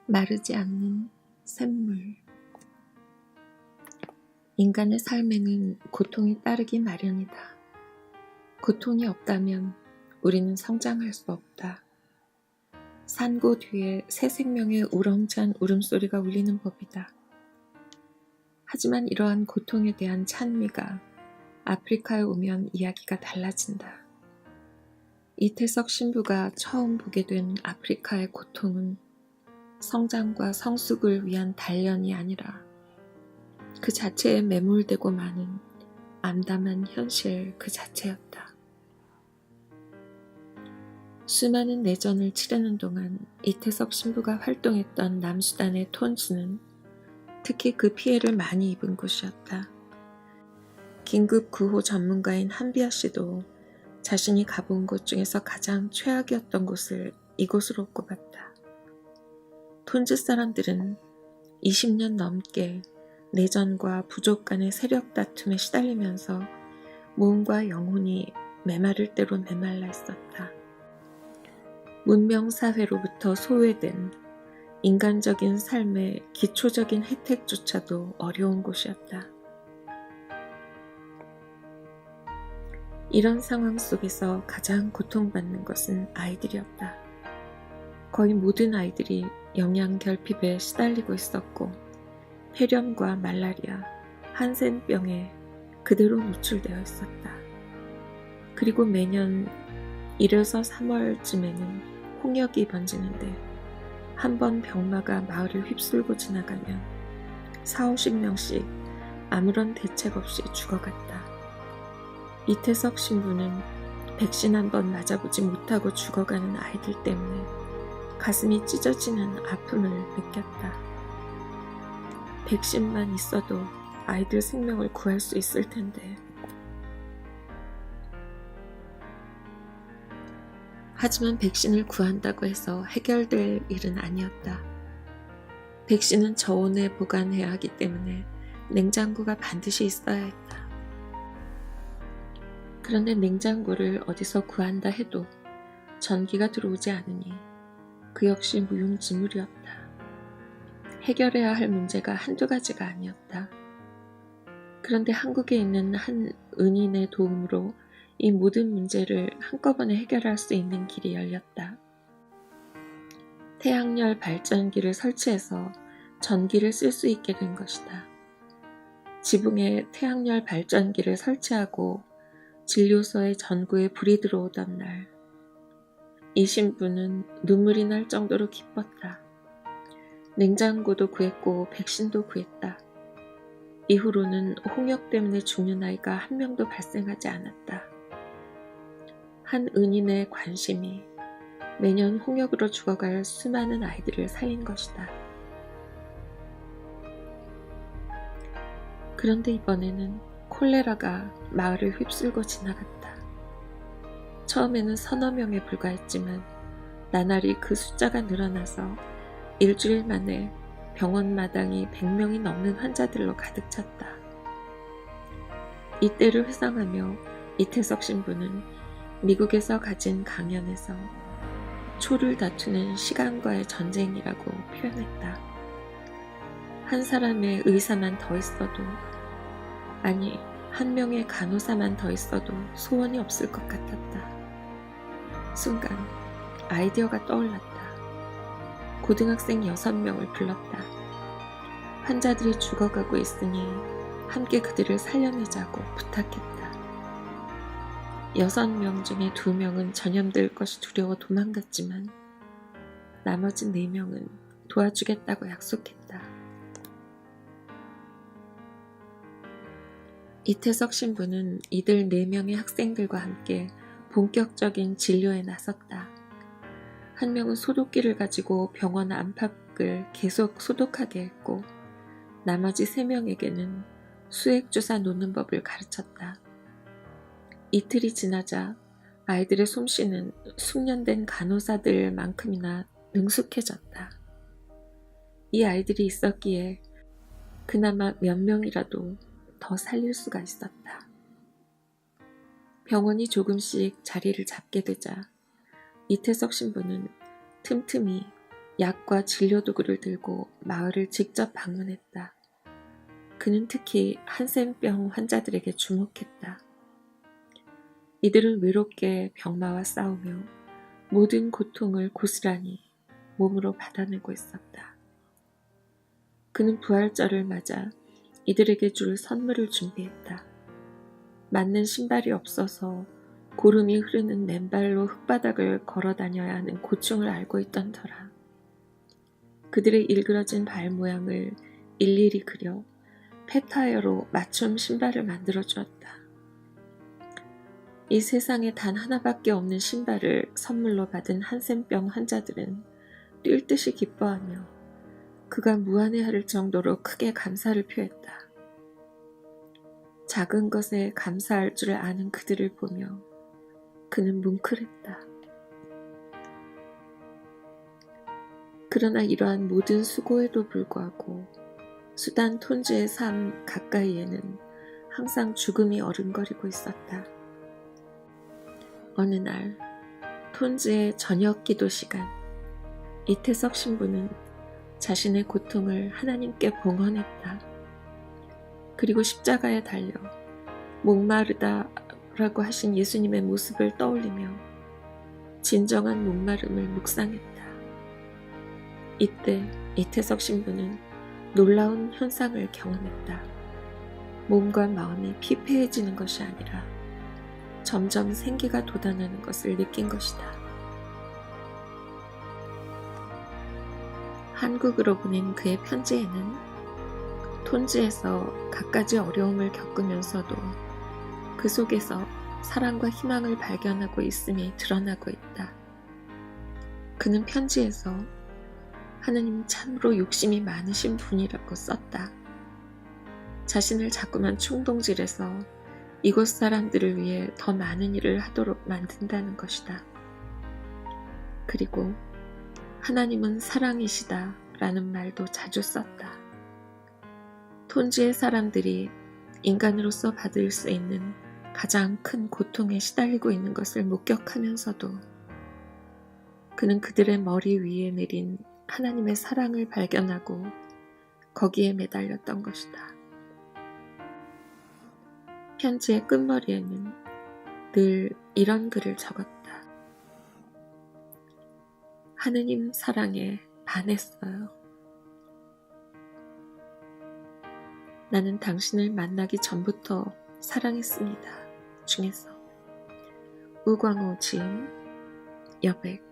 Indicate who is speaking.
Speaker 1: 마르지 않는 샘물. 인간의 삶에는 고통이 따르기 마련이다. 고통이 없다면 우리는 성장할 수 없다. 산고 뒤에 새 생명의 우렁찬 울음소리가 울리는 법이다. 하지만 이러한 고통에 대한 찬미가 아프리카에 오면 이야기가 달라진다. 이태석 신부가 처음 보게 된 아프리카의 고통은 성장과 성숙을 위한 단련이 아니라 그 자체에 매몰되고 마는 암담한 현실 그 자체였다. 수많은 내전을 치르는 동안 이태석 신부가 활동했던 남수단의 톤즈는 특히 그 피해를 많이 입은 곳이었다. 긴급 구호 전문가인 한비아 씨도 자신이 가본 곳 중에서 가장 최악이었던 곳을 이곳으로 꼽았다. 톤즈 사람들은 20년 넘게 내전과 부족 간의 세력 다툼에 시달리면서 몸과 영혼이 메마를 대로 메말라 있었다. 문명사회로부터 소외된 인간적인 삶의 기초적인 혜택조차도 어려운 곳이었다. 이런 상황 속에서 가장 고통받는 것은 아이들이었다. 거의 모든 아이들이 영양 결핍에 시달리고 있었고 폐렴과 말라리아, 한센병에 그대로 노출되어 있었다. 그리고 매년 1에서 3월쯤에는 홍역이 번지는데 한 번 병마가 마을을 휩쓸고 지나가면 40~50명씩 아무런 대책 없이 죽어갔다. 이태석 신부는 백신 한 번 맞아보지 못하고 죽어가는 아이들 때문에 가슴이 찢어지는 아픔을 느꼈다. 백신만 있어도 아이들 생명을 구할 수 있을 텐데. 하지만 백신을 구한다고 해서 해결될 일은 아니었다. 백신은 저온에 보관해야 하기 때문에 냉장고가 반드시 있어야 했다. 그런데 냉장고를 어디서 구한다 해도 전기가 들어오지 않으니 그 역시 무용지물이었다. 해결해야 할 문제가 한두 가지가 아니었다. 그런데 한국에 있는 한 은인의 도움으로 이 모든 문제를 한꺼번에 해결할 수 있는 길이 열렸다. 태양열 발전기를 설치해서 전기를 쓸 수 있게 된 것이다. 지붕에 태양열 발전기를 설치하고 진료소의 전구에 불이 들어오던 날, 이 신부는 눈물이 날 정도로 기뻤다. 냉장고도 구했고 백신도 구했다. 이후로는 홍역 때문에 죽는 아이가 한 명도 발생하지 않았다. 한 은인의 관심이 매년 홍역으로 죽어갈 수많은 아이들을 살린 것이다. 그런데 이번에는 콜레라가 마을을 휩쓸고 지나갔다. 처음에는 서너 명에 불과했지만 나날이 그 숫자가 늘어나서 일주일 만에 병원 마당이 100명이 넘는 환자들로 가득 찼다. 이때를 회상하며 이태석 신부는 미국에서 가진 강연에서 초를 다투는 시간과의 전쟁이라고 표현했다. 한 사람의 의사만 더 있어도, 아니 한 명의 간호사만 더 있어도 소원이 없을 것 같았다. 순간 아이디어가 떠올랐다. 고등학생 6명을 불렀다. 환자들이 죽어가고 있으니 함께 그들을 살려내자고 부탁했다. 6명 중에 2명은 전염될 것이 두려워 도망갔지만 나머지 4명은 도와주겠다고 약속했다. 이태석 신부는 이들 4명의 학생들과 함께 본격적인 진료에 나섰다. 한 명은 소독기를 가지고 병원 안팎을 계속 소독하게 했고 나머지 3명에게는 수액주사 놓는 법을 가르쳤다. 이틀이 지나자 아이들의 솜씨는 숙련된 간호사들만큼이나 능숙해졌다. 이 아이들이 있었기에 그나마 몇 명이라도 더 살릴 수가 있었다. 병원이 조금씩 자리를 잡게 되자 이태석 신부는 틈틈이 약과 진료 도구를 들고 마을을 직접 방문했다. 그는 특히 한센병 환자들에게 주목했다. 이들은 외롭게 병마와 싸우며 모든 고통을 고스란히 몸으로 받아내고 있었다. 그는 부활절을 맞아 이들에게 줄 선물을 준비했다. 맞는 신발이 없어서 고름이 흐르는 맨발로 흙바닥을 걸어 다녀야 하는 고충을 알고 있던 터라. 그들의 일그러진 발 모양을 일일이 그려 펫타이어로 맞춤 신발을 만들어 주었다. 이 세상에 단 하나밖에 없는 신발을 선물로 받은 한센병 환자들은 뛸 듯이 기뻐하며 그가 무안해할 정도로 크게 감사를 표했다. 작은 것에 감사할 줄 아는 그들을 보며 그는 뭉클했다. 그러나 이러한 모든 수고에도 불구하고 수단 톤즈의 삶 가까이에는 항상 죽음이 어른거리고 있었다. 어느 날 톤즈의 저녁 기도 시간, 이태석 신부는 자신의 고통을 하나님께 봉헌했다. 그리고 십자가에 달려 목마르다라고 하신 예수님의 모습을 떠올리며 진정한 목마름을 묵상했다. 이때 이태석 신부는 놀라운 현상을 경험했다. 몸과 마음이 피폐해지는 것이 아니라 점점 생기가 돋아나는 것을 느낀 것이다. 한국으로 보낸 그의 편지에는 톤즈에서 갖가지 어려움을 겪으면서도 그 속에서 사랑과 희망을 발견하고 있음이 드러나고 있다. 그는 편지에서 하느님 참으로 욕심이 많으신 분이라고 썼다. 자신을 자꾸만 충동질해서 이곳 사람들을 위해 더 많은 일을 하도록 만든다는 것이다. 그리고 하나님은 사랑이시다 라는 말도 자주 썼다. 톤즈의 사람들이 인간으로서 받을 수 있는 가장 큰 고통에 시달리고 있는 것을 목격하면서도 그는 그들의 머리 위에 내린 하나님의 사랑을 발견하고 거기에 매달렸던 것이다. 편지의 끝머리에는 늘 이런 글을 적었다. 하느님 사랑에 반했어요. 나는 당신을 만나기 전부터 사랑했습니다. 중에서 우광호 지음 여백